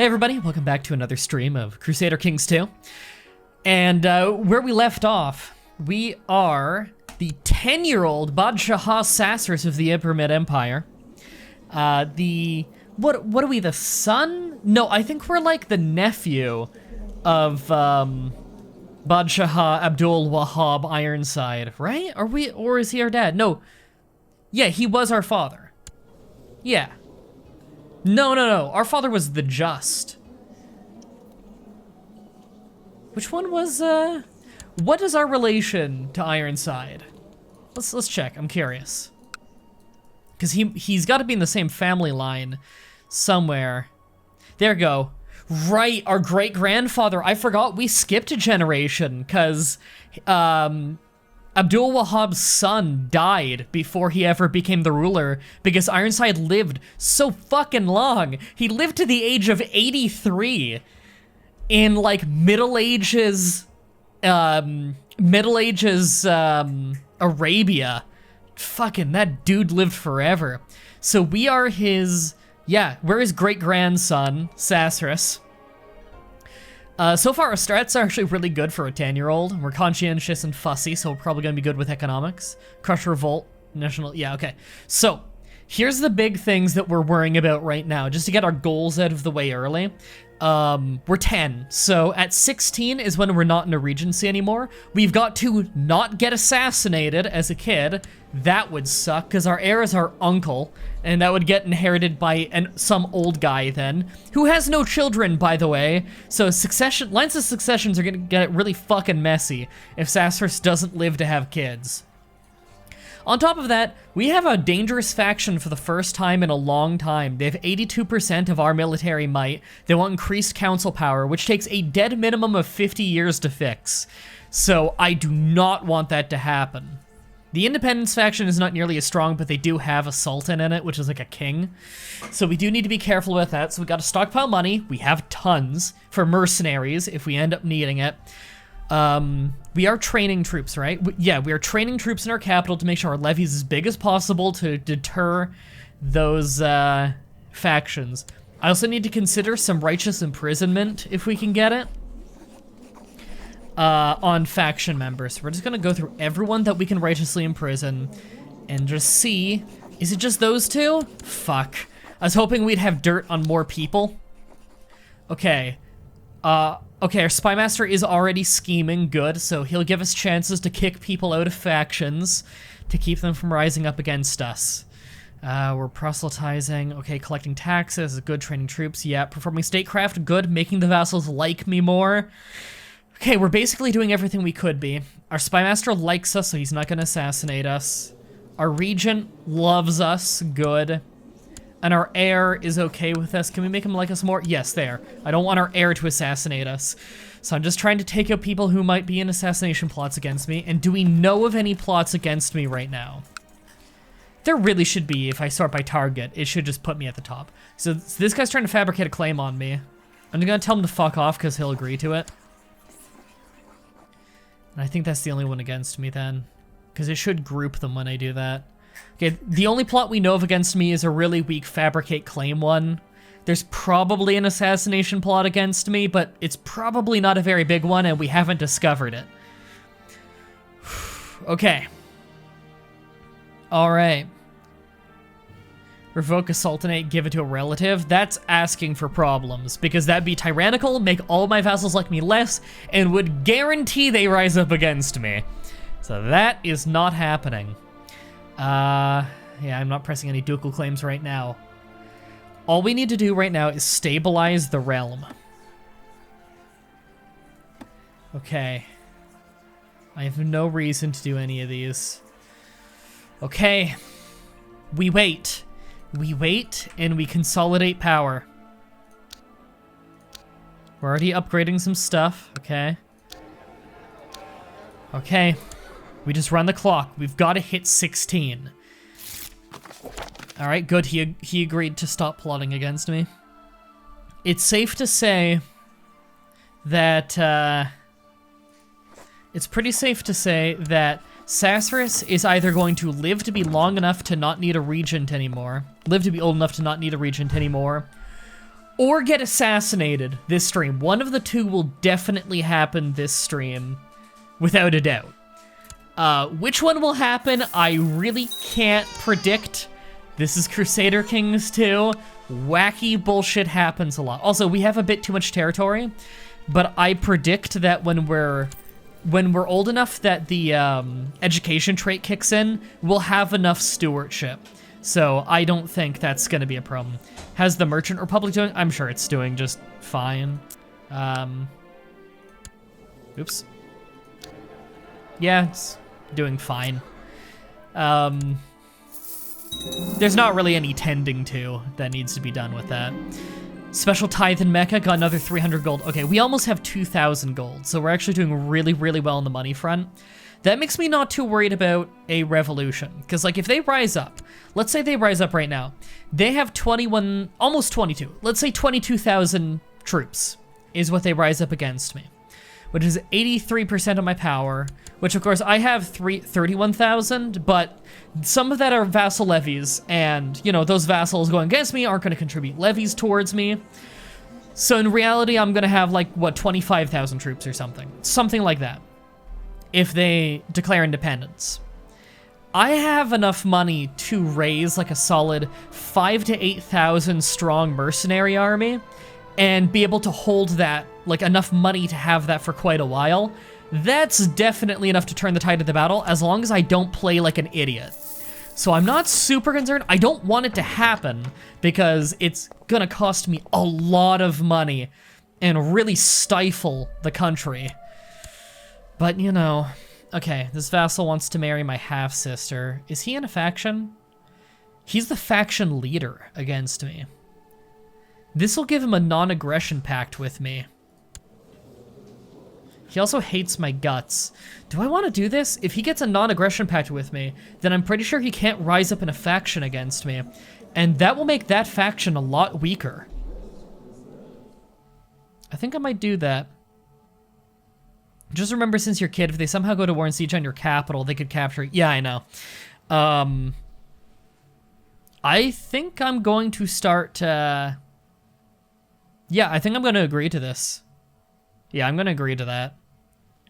Hey everybody, welcome back to another stream of Crusader Kings 2. And where we left off, we are the 10-year-old Badshah Sassers of the Epiramid Empire. What are we, the son? No, I think we're like the nephew of Badshah Abdul Wahab Ironside, right? Or is he our dad? No. Yeah, he was our father. Yeah. No. Our father was the Just. Which one was, what is our relation to Ironside? Let's check, I'm curious. Because he's got to be in the same family line somewhere. There we go. Right, our great-grandfather. I forgot we skipped a generation, because, Abdul Wahab's son died before he ever became the ruler because Ironside lived so fucking long. He lived to the age of 83 in like Middle Ages Arabia. Fucking that dude lived forever. So we are his, we're his great-grandson, Sassarus. So far, our strats are actually really good for a 10-year-old. We're conscientious and fussy, so we're probably going to be good with economics. Crush Revolt, National, okay. So, here's the big things that we're worrying about right now, just to get our goals out of the way early. We're 10, so at 16 is when we're not in a regency anymore. We've got to not get assassinated as a kid. That would suck, because our heir is our uncle, and that would get inherited by some old guy then, who has no children, by the way. So lines of successions are gonna get really fucking messy if Sassarus doesn't live to have kids. On top of that, we have a dangerous faction for the first time in a long time. They have 82% of our military might. They want increased council power, which takes a dead minimum of 50 years to fix. So I do not want that to happen. The Independence faction is not nearly as strong, but they do have a sultan in it, which is like a king. So we do need to be careful with that. So we got to stockpile money. We have tons for mercenaries if we end up needing it. We are training troops, right? We are training troops in our capital to make sure our levy's as big as possible to deter those factions. I also need to consider some righteous imprisonment if we can get it. On faction members. We're just gonna go through everyone that we can righteously imprison and just see, is it just those two? Fuck. I was hoping we'd have dirt on more people. Okay. Okay, our spymaster is already scheming, good, so he'll give us chances to kick people out of factions to keep them from rising up against us. We're proselytizing, okay, collecting taxes, good, training troops, yeah, performing statecraft, good, making the vassals like me more. Okay, we're basically doing everything we could be. Our spymaster likes us, so he's not gonna assassinate us. Our regent loves us, good. And our heir is okay with us. Can we make him like us more? Yes, there. I don't want our heir to assassinate us. So I'm just trying to take out people who might be in assassination plots against me. And do we know of any plots against me right now? There really should be. If I sort by target, it should just put me at the top. So this guy's trying to fabricate a claim on me. I'm gonna tell him to fuck off because he'll agree to it. And I think that's the only one against me then, because it should group them when I do that. Okay, the only plot we know of against me is a really weak fabricate claim one. There's probably an assassination plot against me, but it's probably not a very big one, and we haven't discovered it. Okay. Alright. Revoke a sultanate, give it to a relative. That's asking for problems, because that'd be tyrannical, make all my vassals like me less, and would guarantee they rise up against me. So that is not happening. Yeah, I'm not pressing any ducal claims right now. All we need to do right now is stabilize the realm. Okay. I have no reason to do any of these. Okay. We wait. We wait, and we consolidate power. We're already upgrading some stuff, okay. Okay. We just run the clock. We've got to hit 16. Alright, good. He agreed to stop plotting against me. It's safe to say that, it's pretty safe to say that Sassarus is either going to live to be long enough to not need a regent anymore, live to be old enough to not need a regent anymore, or get assassinated this stream. One of the two will definitely happen this stream, without a doubt. Which one will happen, I really can't predict. This is Crusader Kings 2. Wacky bullshit happens a lot. Also, we have a bit too much territory, but I predict that when we're old enough that the education trait kicks in, we'll have enough stewardship. So I don't think that's gonna be a problem. How's the Merchant Republic doing? I'm sure it's doing just fine. Oops. Yeah, it's doing fine. There's not really any tending to that needs to be done with that. Special tithe in Mecca, got another 300 gold. Okay, we almost have 2,000 gold, so we're actually doing really, really well on the money front. That makes me not too worried about a revolution, because like if they rise up, let's say they rise up right now, they have 21, almost 22, let's say 22,000 troops is what they rise up against me, which is 83% of my power, which of course I have 31,000, but some of that are vassal levies, and you know, those vassals going against me aren't gonna contribute levies towards me. So in reality, I'm gonna have like, what, 25,000 troops or something like that, if they declare independence. I have enough money to raise like a solid 5,000 to 8,000 strong mercenary army and be able to hold that, like enough money to have that for quite a while. That's definitely enough to turn the tide of the battle, as long as I don't play like an idiot. So I'm not super concerned. I don't want it to happen because it's gonna cost me a lot of money and really stifle the country. But you know, okay, this vassal wants to marry my half-sister. Is he in a faction? He's the faction leader against me. This will give him a non-aggression pact with me. He also hates my guts. Do I want to do this? If he gets a non-aggression pact with me, then I'm pretty sure he can't rise up in a faction against me. And that will make that faction a lot weaker. I think I might do that. Just remember, since you're a kid, if they somehow go to war and siege on your capital, they could capture it. Yeah, I know. I think I'm going to start, yeah, I think I'm going to agree to this. Yeah, I'm going to agree to that.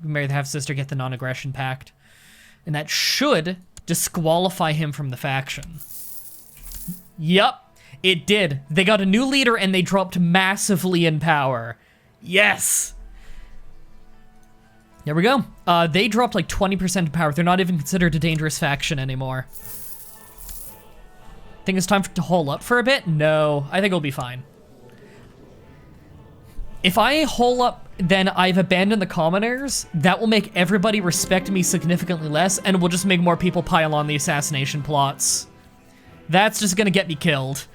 Marry the half-sister, get the non-aggression pact. And that should disqualify him from the faction. Yup, it did. They got a new leader and they dropped massively in power. Yes! There we go. They dropped like 20% in power. They're not even considered a dangerous faction anymore. Think it's time to hole up for a bit? No, I think it'll be fine. If I hole up, then I've abandoned the commoners. That will make everybody respect me significantly less, and will just make more people pile on the assassination plots. That's just gonna get me killed.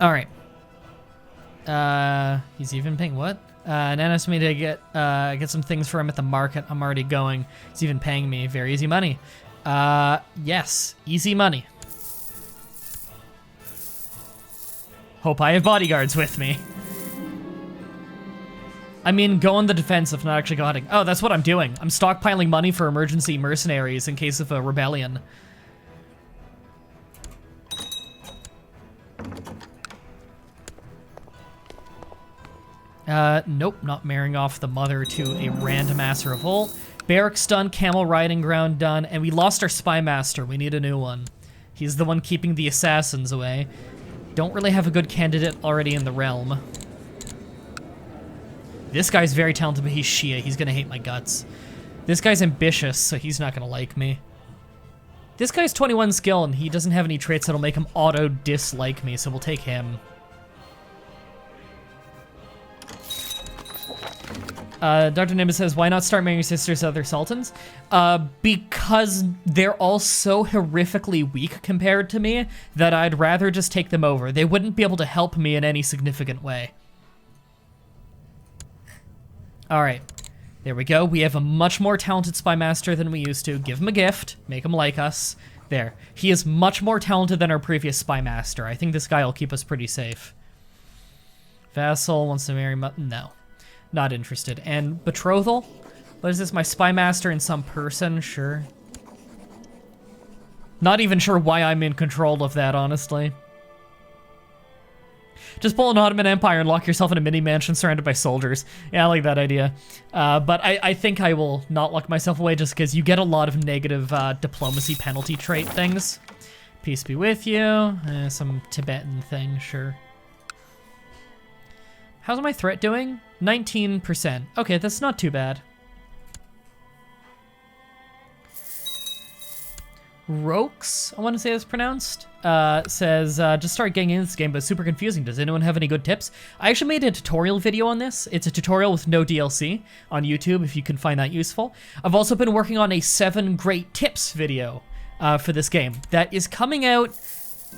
All right. He's even paying what? And asked me to get some things for him at the market. I'm already going. He's even paying me very easy money. Yes, easy money. Hope I have bodyguards with me. I mean, go on the defensive, not actually go hunting. Oh, that's what I'm doing. I'm stockpiling money for emergency mercenaries in case of a rebellion. Nope, not marrying off the mother to a random ass revolt. Barracks done, camel riding ground done, and we lost our spy master. We need a new one. He's the one keeping the assassins away. Don't really have a good candidate already in the realm. This guy's very talented, but he's Shia. He's gonna hate my guts. This guy's ambitious, so he's not gonna like me. This guy's 21 skill, and he doesn't have any traits that'll make him auto-dislike me, so we'll take him. Dr. Nimbus says, why not start marrying your sisters to other sultans? Because they're all so horrifically weak compared to me that I'd rather just take them over. They wouldn't be able to help me in any significant way. All right, there we go. We have a much more talented spy master than we used to. Give him a gift, make him like us. There, he is much more talented than our previous spy master. I think this guy will keep us pretty safe. Vassal wants to marry, no, not interested. And betrothal? What is this, my spy master and some person? Sure. Not even sure why I'm in control of that, honestly. Just pull an Ottoman Empire and lock yourself in a mini mansion surrounded by soldiers. Yeah, I like that idea. But I think I will not lock myself away just because you get a lot of negative diplomacy penalty trait things. Peace be with you. Some Tibetan thing, sure. How's my threat doing? 19%. Okay, that's not too bad. Rokes, I want to say it's pronounced, says, just start getting into this game, but it's super confusing. Does anyone have any good tips? I actually made a tutorial video on this. It's a tutorial with no DLC on YouTube, if you can find that useful. I've also been working on a 7 great tips video for this game. That is coming out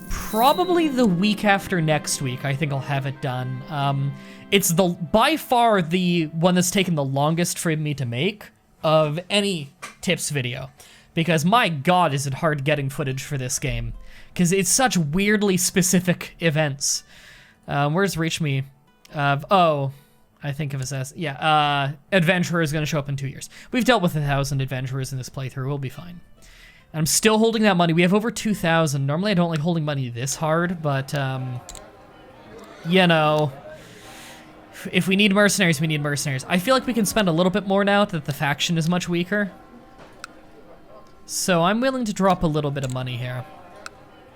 probably the week after next week. I think I'll have it done. It's by far the one that's taken the longest for me to make of any tips video. Because my god, is it hard getting footage for this game. Because it's such weirdly specific events. Where's Reach Me? Oh, I think of it as, yeah, Adventurer is going to show up in 2 years. We've dealt with 1,000 Adventurers in this playthrough, we'll be fine. And I'm still holding that money. We have over 2,000. Normally I don't like holding money this hard, but, you know, if we need mercenaries, we need mercenaries. I feel like we can spend a little bit more now that the faction is much weaker. So I'm willing to drop a little bit of money here.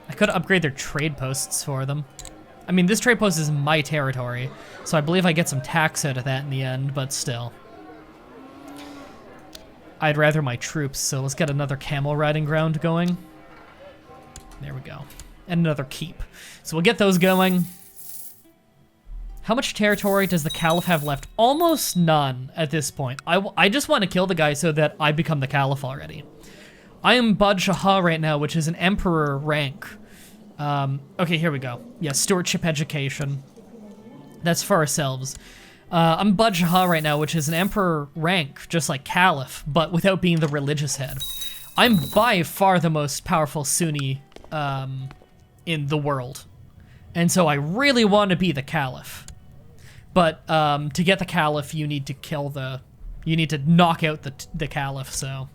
I could upgrade their trade posts for them. I mean, this trade post is my territory, so I believe I get some tax out of that in the end, but still. I'd rather my troops, so let's get another camel riding ground going. There we go. And another keep. So we'll get those going. How much territory does the Caliph have left? Almost none at this point. I just want to kill the guy so that I become the Caliph already. I am Bud Shah right now, which is an emperor rank. Okay, here we go. Yeah, stewardship education. That's for ourselves. I'm Bud Shah right now, which is an emperor rank, just like Caliph, but without being the religious head. I'm by far the most powerful Sunni in the world. And so I really want to be the Caliph. But to get the Caliph, you need to knock out the Caliph, so...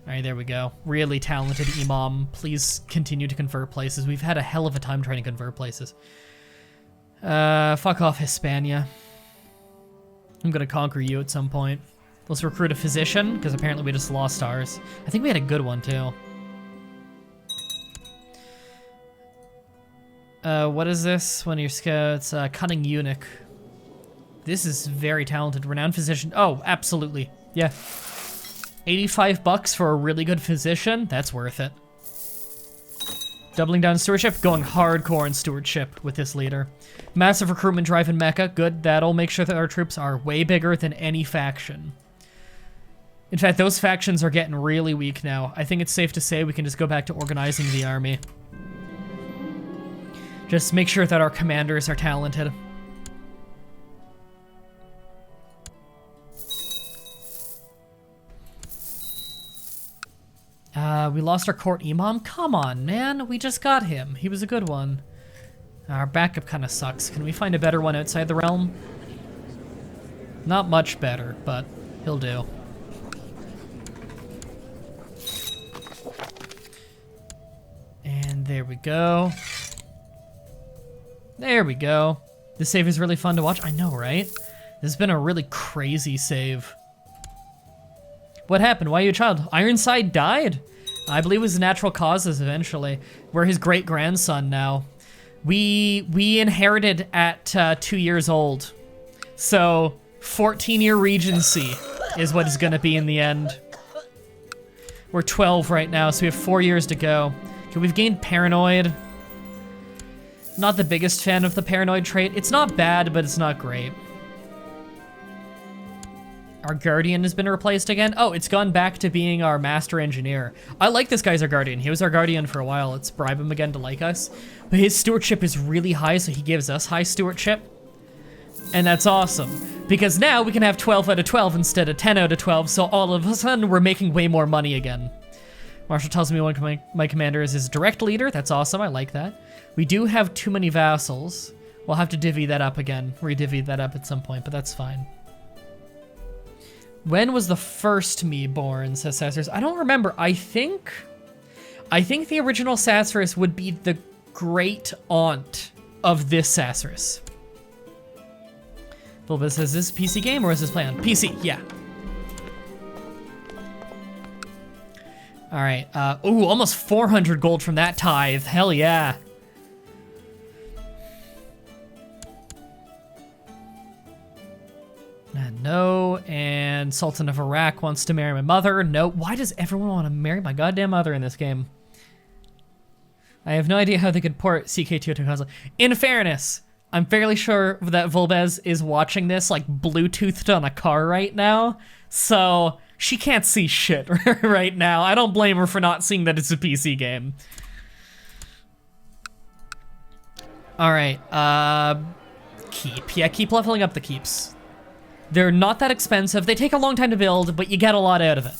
Alright, there we go. Really talented Imam. Please continue to convert places. We've had a hell of a time trying to convert places. Fuck off, Hispania. I'm gonna conquer you at some point. Let's recruit a physician, because apparently we just lost ours. I think we had a good one, too. What is this? One of your scouts. Cunning eunuch. This is very talented. Renowned physician. Oh, absolutely. Yeah. 85 bucks for a really good physician? That's worth it. Doubling down stewardship, going hardcore in stewardship with this leader. Massive recruitment drive in Mecca, good. That'll make sure that our troops are way bigger than any faction. In fact, those factions are getting really weak now. I think it's safe to say we can just go back to organizing the army. Just make sure that our commanders are talented. We lost our court imam? Come on, man. We just got him. He was a good one. Our backup kind of sucks. Can we find a better one outside the realm? Not much better, but he'll do. And there we go. There we go. This save is really fun to watch. I know, right? This has been a really crazy save. What happened? Why are you a child? Ironside died. I believe it was natural causes eventually. We're his great-grandson now. We inherited at 2 years old. So 14-year regency is what it's gonna be in the end. We're 12 right now, so we have 4 years to go. Okay, we've gained paranoid. Not the biggest fan of the paranoid trait. It's not bad, but it's not great. Our guardian has been replaced again. Oh, it's gone back to being our master engineer. I like this guy as our guardian. He was our guardian for a while. Let's bribe him again to like us. But his stewardship is really high, so he gives us high stewardship. And that's awesome. Because now we can have 12 out of 12 instead of 10 out of 12, so all of a sudden we're making way more money again. Marshall tells me one of my commander is his direct leader. That's awesome, I like that. We do have too many vassals. We'll have to divvy that up again. Re-divvy that up at some point, but that's fine. When was the first me born, says Sassarus? I don't remember. I think the original Sassarus would be the great aunt of this Sassarus. Bulbus says, is this a PC game or is this play on PC? Yeah. All right. Ooh, almost 400 gold from that tithe. Hell yeah. No, and Sultan of Iraq wants to marry my mother. No, why does everyone want to marry my goddamn mother in this game? I have no idea how they could port CK2 to console. In fairness, I'm fairly sure that Volbez is watching this like Bluetoothed on a car right now, so she can't see shit right now. I don't blame her for not seeing that it's a PC game. All right, keep. Yeah, keep leveling up the keeps. They're not that expensive. They take a long time to build, but you get a lot out of it.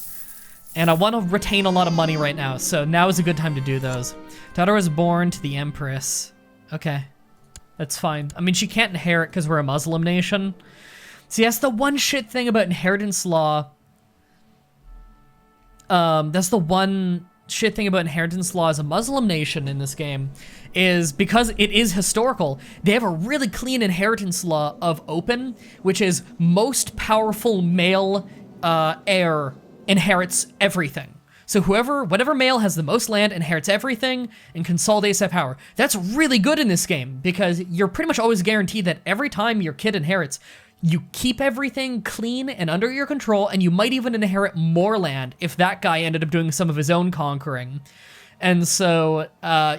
And I want to retain a lot of money right now, so now is a good time to do those. Daughter was born to the Empress. Okay, that's fine. I mean, she can't inherit because we're a Muslim nation. See, that's the one shit thing about inheritance law. That's the one shit thing about inheritance law as a Muslim nation in this game, is because it is historical, they have a really clean inheritance law of open, which is most powerful male heir inherits everything. So whatever male has the most land inherits everything and consolidates that power. That's really good in this game because you're pretty much always guaranteed that every time your kid inherits, you keep everything clean and under your control, and you might even inherit more land if that guy ended up doing some of his own conquering. And so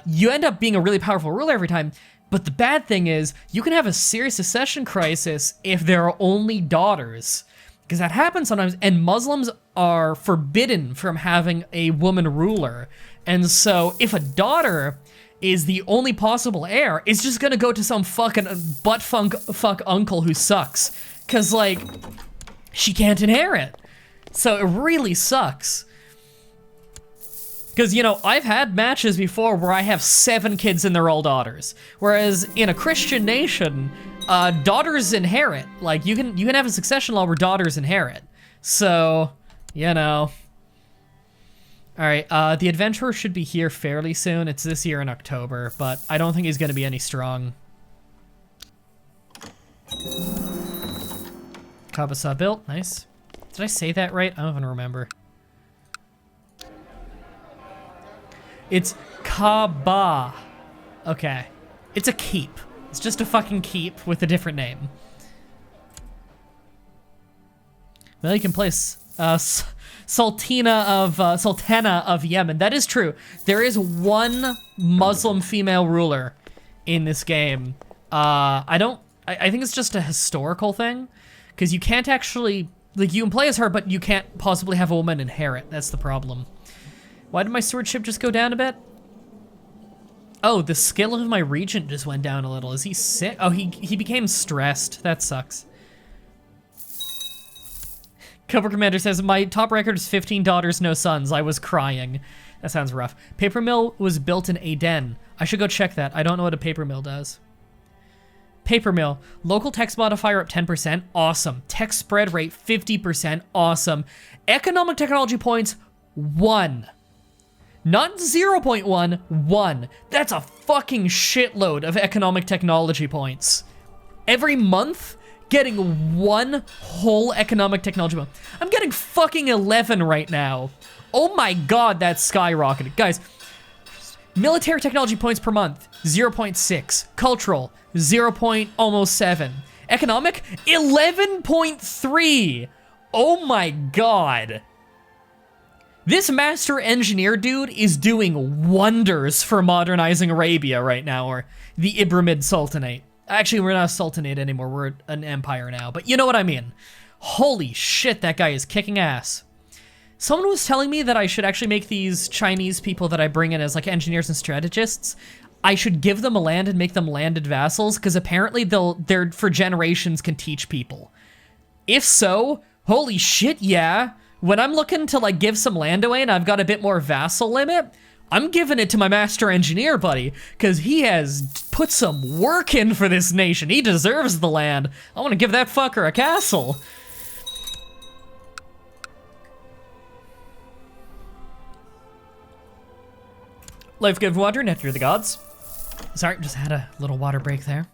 you end up being a really powerful ruler every time. But the bad thing is you can have a serious succession crisis if there are only daughters, because that happens sometimes, and Muslims are forbidden from having a woman ruler. And so if a daughter is the only possible heir, it's just gonna go to some fucking fuck uncle who sucks. Cause like, she can't inherit. So it really sucks. Cause, you know, I've had matches before where I have 7 kids and they're all daughters. Whereas in a Christian nation, daughters inherit. Like, you can have a succession law where daughters inherit. So, you know. All right, the adventurer should be here fairly soon. It's this year in October, but I don't think he's gonna be any strong. Kabasa built, nice. Did I say that right? I don't even remember. It's Kaaba. Okay. It's a keep. It's just a fucking keep with a different name. Well, you can place Sultana of Yemen. That is true. There is one Muslim female ruler in this game. I think it's just a historical thing, because you can't actually, like, you can play as her, but you can't possibly have a woman inherit. That's the problem. Why did my stewardship just go down a bit? Oh, the skill of my regent just went down a little. Is he sick? Oh, he became stressed. That sucks. Cobra Commander says, my top record is 15 daughters, no sons. I was crying. That sounds rough. Paper mill was built in Aden. I should go check that. I don't know what a paper mill does. Paper mill. Local text modifier up 10%. Awesome. Text spread rate 50%. Awesome. Economic technology points 1. Not 0.1, 1. That's a fucking shitload of economic technology points. Every month, getting 1 whole economic technology point. I'm getting fucking 11 right now. Oh my god, that's skyrocketed. Guys, military technology points per month, 0.6. Cultural, 0.7. Economic, 11.3. Oh my god. This master engineer dude is doing wonders for modernizing Arabia right now, or the Ibramid Sultanate. Actually, we're not a sultanate anymore, we're an empire now, but you know what I mean. Holy shit, that guy is kicking ass. Someone was telling me that I should actually make these Chinese people that I bring in as like engineers and strategists, I should give them a land and make them landed vassals, because apparently they're for generations can teach people. If so, holy shit, yeah. When I'm looking to like give some land away and I've got a bit more vassal limit, I'm giving it to my master engineer buddy, because he has put some work in for this nation. He deserves the land. I want to give that fucker a castle. Life give water, nectar of the gods. Sorry, just had a little water break there.